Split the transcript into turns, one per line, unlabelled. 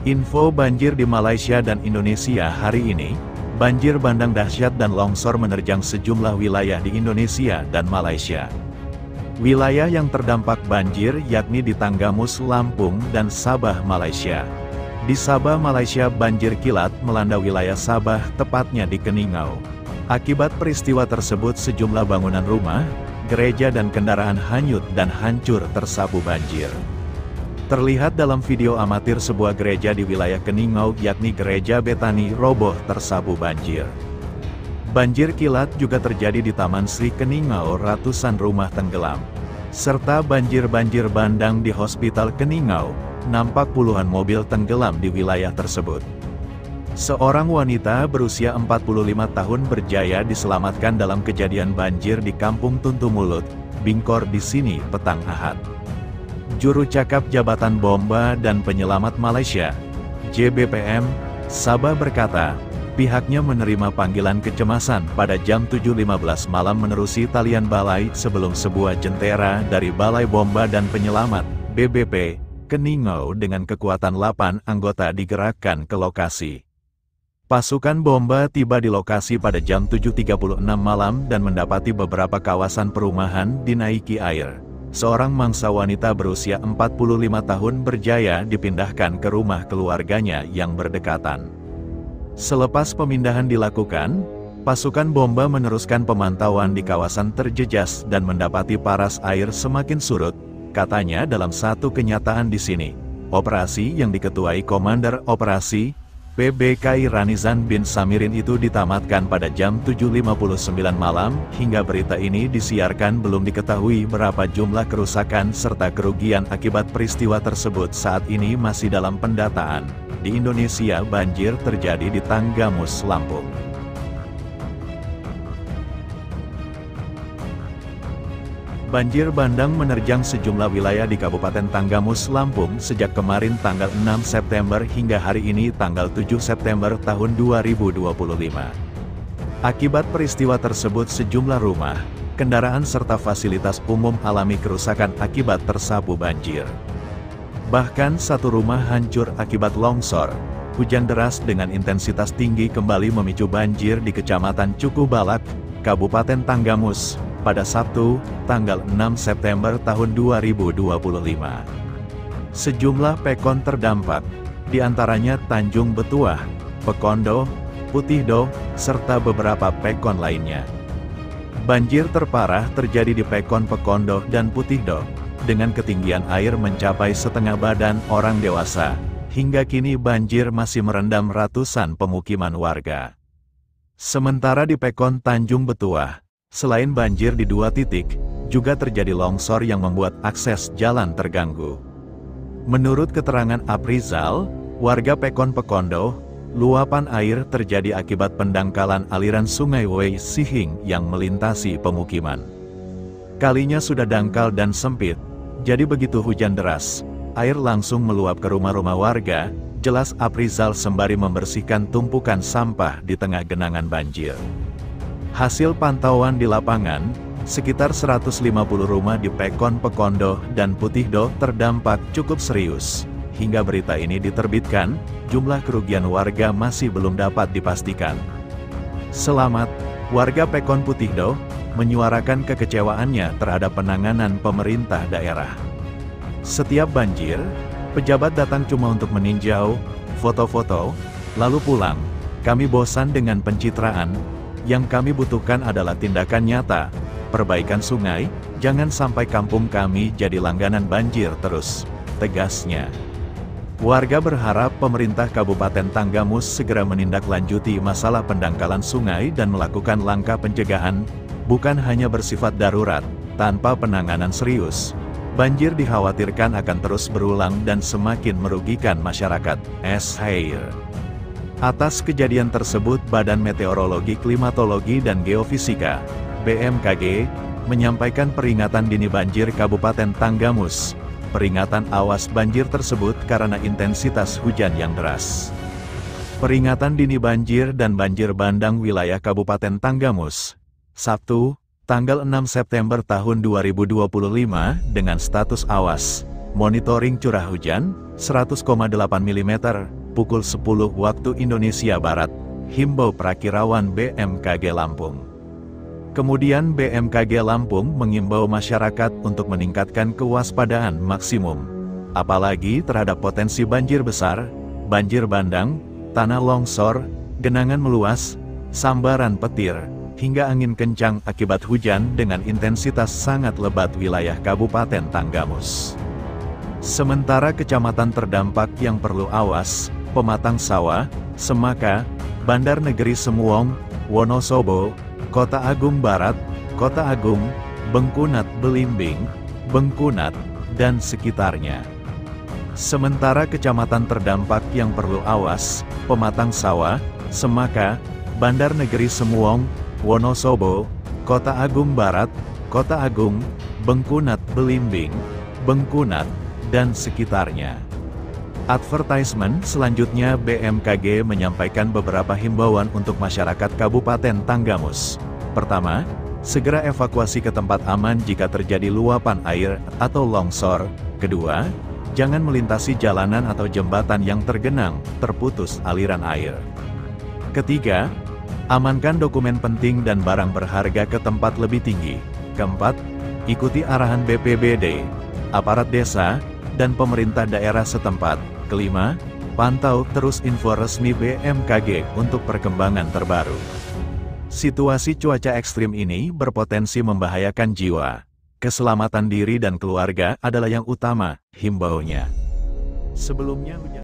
Info banjir di Malaysia dan Indonesia hari ini. Banjir bandang dahsyat dan longsor menerjang sejumlah wilayah di Indonesia dan Malaysia. Wilayah yang terdampak banjir yakni di Tanggamus, Lampung, dan Sabah, Malaysia. Di Sabah, Malaysia, banjir kilat melanda wilayah Sabah, tepatnya di Keningau. Akibat peristiwa tersebut sejumlah bangunan rumah, gereja dan kendaraan hanyut dan hancur tersapu banjir. Terlihat dalam video amatir sebuah gereja di wilayah Keningau yakni Gereja Betani roboh tersapu banjir. Banjir kilat juga terjadi di Taman Sri Keningau, ratusan rumah tenggelam. Serta banjir-banjir bandang di Hospital Keningau, nampak puluhan mobil tenggelam di wilayah tersebut. Seorang wanita berusia 45 tahun berjaya diselamatkan dalam kejadian banjir di Kampung Tuntumulut, Bingkor di sini petang Ahad. Juru cakap Jabatan Bomba dan Penyelamat Malaysia, JBPM, Sabah berkata, pihaknya menerima panggilan kecemasan pada jam 7.15 malam menerusi talian balai sebelum sebuah jentera dari Balai Bomba dan Penyelamat, BBP, Keningau dengan kekuatan 8 anggota digerakkan ke lokasi. Pasukan bomba tiba di lokasi pada jam 7.36 malam dan mendapati beberapa kawasan perumahan dinaiki air. Seorang mangsa wanita berusia 45 tahun berjaya dipindahkan ke rumah keluarganya yang berdekatan. Selepas pemindahan dilakukan, pasukan bomba meneruskan pemantauan di kawasan terjejas dan mendapati paras air semakin surut, katanya dalam satu kenyataan di sini. Operasi yang diketuai Komander Operasi PBKI Ranizan bin Samirin itu ditamatkan pada jam 7.59 malam, hingga berita ini disiarkan belum diketahui berapa jumlah kerusakan serta kerugian akibat peristiwa tersebut saat ini masih dalam pendataan. Di Indonesia banjir terjadi di Tanggamus, Lampung. Banjir bandang menerjang sejumlah wilayah di Kabupaten Tanggamus, Lampung sejak kemarin tanggal 6 September hingga hari ini tanggal 7 September tahun 2025. Akibat peristiwa tersebut sejumlah rumah, kendaraan serta fasilitas umum alami kerusakan akibat tersapu banjir. Bahkan satu rumah hancur akibat longsor. Hujan deras dengan intensitas tinggi kembali memicu banjir di Kecamatan Cukubalak, Kabupaten Tanggamus, pada Sabtu, tanggal 6 September tahun 2025. Sejumlah pekon terdampak, di antaranya Tanjung Betuah, Pekondo, Putihdo, serta beberapa pekon lainnya. Banjir terparah terjadi di Pekon Pekondo dan Putihdo, dengan ketinggian air mencapai setengah badan orang dewasa. Hingga kini banjir masih merendam ratusan pemukiman warga. Sementara di Pekon Tanjung Betuah, selain banjir di 2 titik, juga terjadi longsor yang membuat akses jalan terganggu. Menurut keterangan Aprizal, warga Pekon Pekondo, luapan air terjadi akibat pendangkalan aliran sungai Wei Sihing yang melintasi pemukiman. Kalinya sudah dangkal dan sempit, jadi begitu hujan deras, air langsung meluap ke rumah-rumah warga, jelas Aprizal sembari membersihkan tumpukan sampah di tengah genangan banjir. Hasil pantauan di lapangan, sekitar 150 rumah di Pekon Pekondo dan Putihdo terdampak cukup serius. Hingga berita ini diterbitkan, jumlah kerugian warga masih belum dapat dipastikan. Selamat, warga Pekon Putihdo, menyuarakan kekecewaannya terhadap penanganan pemerintah daerah. Setiap banjir, pejabat datang cuma untuk meninjau, foto-foto, lalu pulang. Kami bosan dengan pencitraan. Yang kami butuhkan adalah tindakan nyata, perbaikan sungai, jangan sampai kampung kami jadi langganan banjir terus, tegasnya. Warga berharap pemerintah Kabupaten Tanggamus segera menindaklanjuti masalah pendangkalan sungai dan melakukan langkah pencegahan, bukan hanya bersifat darurat, tanpa penanganan serius. Banjir dikhawatirkan akan terus berulang dan semakin merugikan masyarakat, S.Hair. Atas kejadian tersebut Badan Meteorologi Klimatologi dan Geofisika, BMKG, menyampaikan peringatan dini banjir Kabupaten Tanggamus. Peringatan awas banjir tersebut karena intensitas hujan yang deras. Peringatan dini banjir dan banjir bandang wilayah Kabupaten Tanggamus. Sabtu, tanggal 6 September tahun 2025 dengan status awas. Monitoring curah hujan, 100,8 mm. pukul 10 waktu Indonesia Barat, himbau Prakirawan BMKG Lampung. Kemudian BMKG Lampung mengimbau masyarakat untuk meningkatkan kewaspadaan maksimum, apalagi terhadap potensi banjir besar, banjir bandang, tanah longsor, genangan meluas, sambaran petir, hingga angin kencang akibat hujan dengan intensitas sangat lebat wilayah Kabupaten Tanggamus. Sementara kecamatan terdampak yang perlu awas, Pematang Sawah, Semaka, Bandar Negeri Semuong, Wonosobo, Kota Agung Barat, Kota Agung, Bengkunat Belimbing, Bengkunat, dan sekitarnya. Sementara kecamatan terdampak yang perlu awas, Pematang Sawah, Semaka, Bandar Negeri Semuong, Wonosobo, Kota Agung Barat, Kota Agung, Bengkunat Belimbing, Bengkunat, dan sekitarnya. Advertisement selanjutnya, BMKG menyampaikan beberapa himbauan untuk masyarakat Kabupaten Tanggamus. Pertama, segera evakuasi ke tempat aman jika terjadi luapan air atau longsor. Kedua, jangan melintasi jalanan atau jembatan yang tergenang, terputus aliran air. Ketiga, amankan dokumen penting dan barang berharga ke tempat lebih tinggi. Keempat, ikuti arahan BPBD, aparat desa, dan pemerintah daerah setempat. Kelima, pantau terus info resmi BMKG untuk perkembangan terbaru. Situasi cuaca ekstrim ini berpotensi membahayakan jiwa. Keselamatan diri dan keluarga adalah yang utama, himbaunya. Sebelumnya hujan